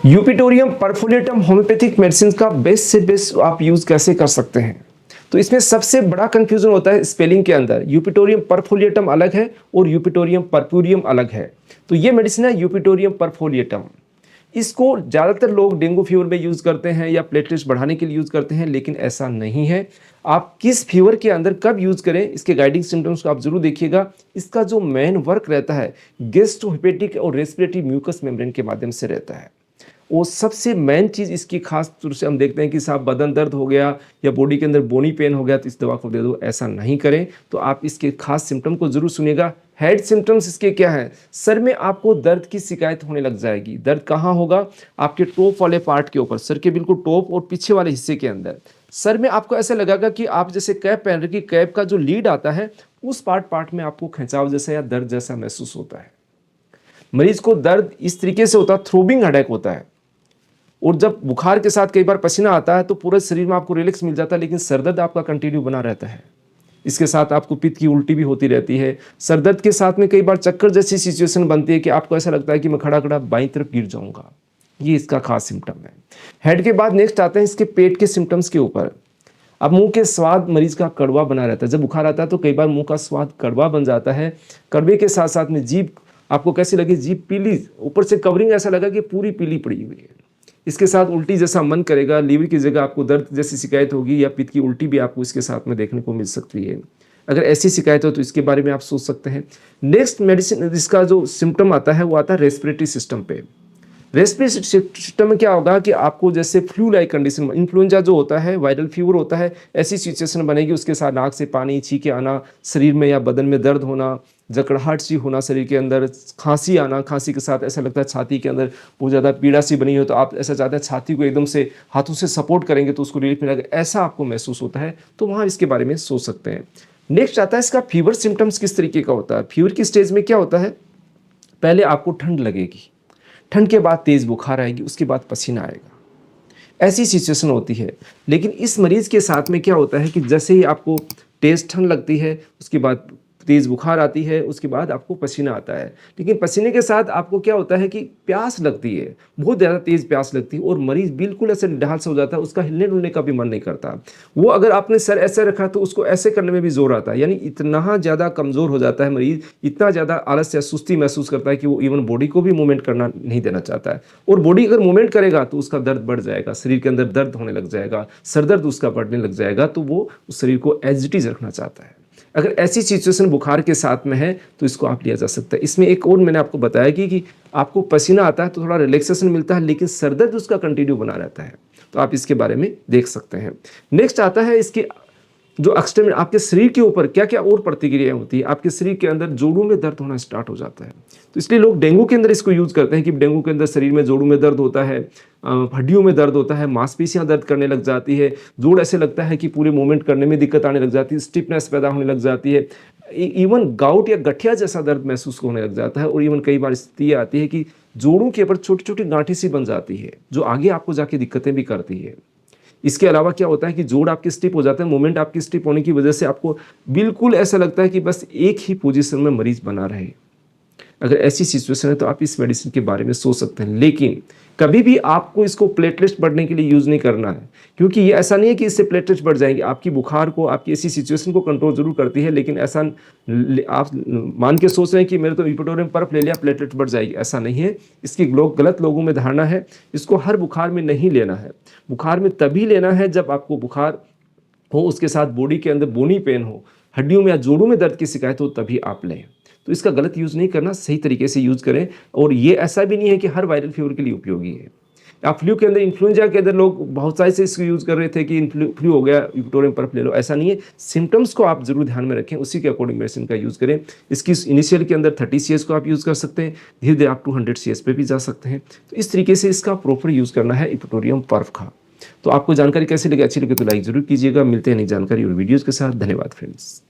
यूपिटोरियम परफोलिएटम homeopathic medicine का best से best आप यूज़ कैसे कर सकते हैं। तो इसमें सबसे बड़ा कंफ्यूजन होता है स्पेलिंग के अंदर। यूपिटोरियम परफोलिएटम अलग है और यूपिटोरियम परपुरियम अलग है। तो ये मेडिसिन है यूपिटोरियम परफोलिएटम। इसको ज़्यादातर लोग डेंगू फीवर में यूज़ करते हैं या प्लेटलेट्स बढ़ाने के लिए यूज़ करते हैं, लेकिन ऐसा नहीं है। आप किस फीवर के अंदर कब यूज़ करें, इसके गाइडिंग सिम्टम्स को आप जरूर देखिएगा। इसका जो मेन वर्क रहता है गैस्ट्रोहेपेटिक और रेस्पिरेटरी म्यूकस मेम्ब्रेन के माध्यम से रहता है। वो सबसे मेन चीज़ इसकी खास तौर से हम देखते हैं कि साहब बदन दर्द हो गया या बॉडी के अंदर बोनी पेन हो गया तो इस दवा को दे दो, ऐसा नहीं करें। तो आप इसके खास सिम्टम को जरूर सुनिएगा। हेड सिम्टम्स इसके क्या हैं? सर में आपको दर्द की शिकायत होने लग जाएगी। दर्द कहाँ होगा? आपके टॉप वाले पार्ट के ऊपर, सर के बिल्कुल टॉप और पीछे वाले हिस्से के अंदर। सर में आपको ऐसा लगेगा कि आप जैसे कैप पहन रखी, कैप का जो लीड आता है उस पार्ट में आपको खिंचाव जैसा या दर्द जैसा महसूस होता है। मरीज को दर्द इस तरीके से होता है, थ्रोबिंग हेडेक होता है। और जब बुखार के साथ कई बार पसीना आता है तो पूरे शरीर में आपको रिलैक्स मिल जाता है, लेकिन सरदर्द आपका कंटिन्यू बना रहता है। इसके साथ आपको पित्त की उल्टी भी होती रहती है। सरदर्द के साथ में कई बार चक्कर जैसी सिचुएशन बनती है कि आपको ऐसा लगता है कि मैं खड़ा खड़ा बाईं तरफ गिर जाऊंगा। ये इसका खास सिम्टम है। हेड के बाद नेक्स्ट आते हैं इसके पेट के सिम्टम्स के ऊपर। अब मुंह के स्वाद मरीज का कड़वा बना रहता है। जब बुखार आता है तो कई बार मुंह का स्वाद कड़वा बन जाता है। कड़वे के साथ साथ में जीभ आपको कैसी लगी? जीभ पीली, ऊपर से कवरिंग ऐसा लगा कि पूरी पीली पड़ी हुई है। इसके साथ उल्टी जैसा मन करेगा, लीवर की जगह आपको दर्द जैसी शिकायत होगी या पित्त की उल्टी भी आपको इसके साथ में देखने को मिल सकती है। अगर ऐसी शिकायत हो तो इसके बारे में आप सोच सकते हैं। नेक्स्ट मेडिसिन इसका जो सिम्टम आता है वो आता है रेस्पिरेटरी सिस्टम पे। रेस्पिरेटरी सिस्टम में क्या होगा कि आपको जैसे फ्लू लाइक कंडीशन, इन्फ्लुएंजा जो होता है, वायरल फीवर होता है, ऐसी सिचुएशन बनेगी। उसके साथ नाक से पानी छींके आना, शरीर में या बदन में दर्द होना, जकड़ाहट सी होना शरीर के अंदर, खांसी आना, खांसी के साथ ऐसा लगता है छाती के अंदर बहुत ज़्यादा पीड़ा सी बनी हो तो आप ऐसा चाहते हैं छाती को एकदम से हाथों से सपोर्ट करेंगे तो उसको रिलीफ मिलेगा, ऐसा आपको महसूस होता है। तो वहाँ इसके बारे में सोच सकते हैं। नेक्स्ट आता है इसका फीवर सिम्टम्स किस तरीके का होता है। फीवर की स्टेज में क्या होता है? पहले आपको ठंड लगेगी, ठंड के बाद तेज़ बुखार आएगी, उसके बाद पसीना आएगा। ऐसी सिचुएशन होती है। लेकिन इस मरीज़ के साथ में क्या होता है कि जैसे ही आपको तेज़ ठंड लगती है, उसके बाद तेज़ बुखार आती है, उसके बाद आपको पसीना आता है। लेकिन पसीने के साथ आपको क्या होता है कि प्यास लगती है, बहुत ज़्यादा तेज़ प्यास लगती है और मरीज़ बिल्कुल ऐसे ढाल से हो जाता है, उसका हिलने-डुलने का भी मन नहीं करता। वो अगर आपने सर ऐसे रखा तो उसको ऐसे करने में भी ज़ोर आता है। यानी इतना ज़्यादा कमज़ोर हो जाता है मरीज़, इतना ज़्यादा आलस या सुस्ती महसूस करता है कि वो इवन बॉडी को भी मूवमेंट करना नहीं देना चाहता है। और बॉडी अगर मूवमेंट करेगा तो उसका दर्द बढ़ जाएगा, शरीर के अंदर दर्द होने लग जाएगा, सर दर्द उसका बढ़ने लग जाएगा, तो वो उस शरीर को एज इट इज़ रखना चाहता है। अगर ऐसी सिचुएशन बुखार के साथ में है तो इसको आप लिया जा सकता है। इसमें एक और मैंने आपको बताया कि आपको पसीना आता है तो थोड़ा रिलैक्सेशन मिलता है, लेकिन सर दर्द उसका कंटिन्यू बना रहता है। तो आप इसके बारे में देख सकते हैं। नेक्स्ट आता है इसके जो एक्सट्रीम आपके शरीर के ऊपर क्या क्या और प्रतिक्रियाएं होती है। आपके शरीर के अंदर जोड़ों में दर्द होना स्टार्ट हो जाता है। तो इसलिए लोग डेंगू के अंदर इसको यूज़ करते हैं कि डेंगू के अंदर शरीर में जोड़ों में दर्द होता है, हड्डियों में दर्द होता है, मांसपेशियां दर्द करने लग जाती है, जोड़ ऐसे लगता है कि पूरे मूवमेंट करने में दिक्कत आने लग जाती है, स्टिफनेस पैदा होने लग जाती है, इवन गाउट या गठिया जैसा दर्द महसूस होने लग जाता है। और इवन कई बार स्थिति आती है कि जोड़ों के ऊपर छोटी छोटी गांठी सी बन जाती है जो आगे आपको जाके दिक्कतें भी करती है। इसके अलावा क्या होता है कि जोड़ आपके स्टिफ हो जाते हैं। मूवमेंट आपकी स्टिफ होने की वजह से आपको बिल्कुल ऐसा लगता है कि बस एक ही पोजीशन में मरीज बना रहे। अगर ऐसी सिचुएशन है तो आप इस मेडिसिन के बारे में सोच सकते हैं, लेकिन कभी भी आपको इसको प्लेटलेट्स बढ़ने के लिए यूज़ नहीं करना है, क्योंकि ये ऐसा नहीं है कि इससे प्लेटलेट्स बढ़ जाएंगे। आपकी बुखार को, आपकी ऐसी सिचुएशन को कंट्रोल जरूर करती है, लेकिन ऐसा आप मान के सोच रहे हैं कि मेरे तो यूपिटोरियम परफ ले लिया प्लेटलेट्स बढ़ जाएगी, ऐसा नहीं है। इसकी गलत लोगों में धारणा है। इसको हर बुखार में नहीं लेना है। बुखार में तभी लेना है जब आपको बुखार हो, उसके साथ बॉडी के अंदर बोनी पेन हो, हड्डियों में या जोड़ों में दर्द की शिकायत हो, तभी आप लें। तो इसका गलत यूज़ नहीं करना, सही तरीके से यूज़ करें। और ये ऐसा भी नहीं है कि हर वायरल फीवर के लिए उपयोगी है। आप फ्लू के अंदर, इन्फ्लुएंजा के अंदर लोग बहुत सारे से इसको यूज़ कर रहे थे कि फ्लू हो गया यूपिटोरियम परफ ले लो, ऐसा नहीं है। सिम्टम्स को आप जरूर ध्यान में रखें, उसी के अकॉर्डिंग मेडिसिन का यूज़ करें। इसकी इनिशियल के अंदर 30 CS को आप यूज़ कर सकते हैं, धीरे धीरे आप 200 CS पे भी जा सकते हैं। तो इस तरीके से इसका प्रॉपर यूज़ करना है यूपिटोरियम परफ का। तो आपको जानकारी कैसी लगी? अच्छी लगी तो लाइक जरूर कीजिएगा। मिलते हैं नई जानकारी और वीडियोज़ के साथ। धन्यवाद फ्रेंड्स।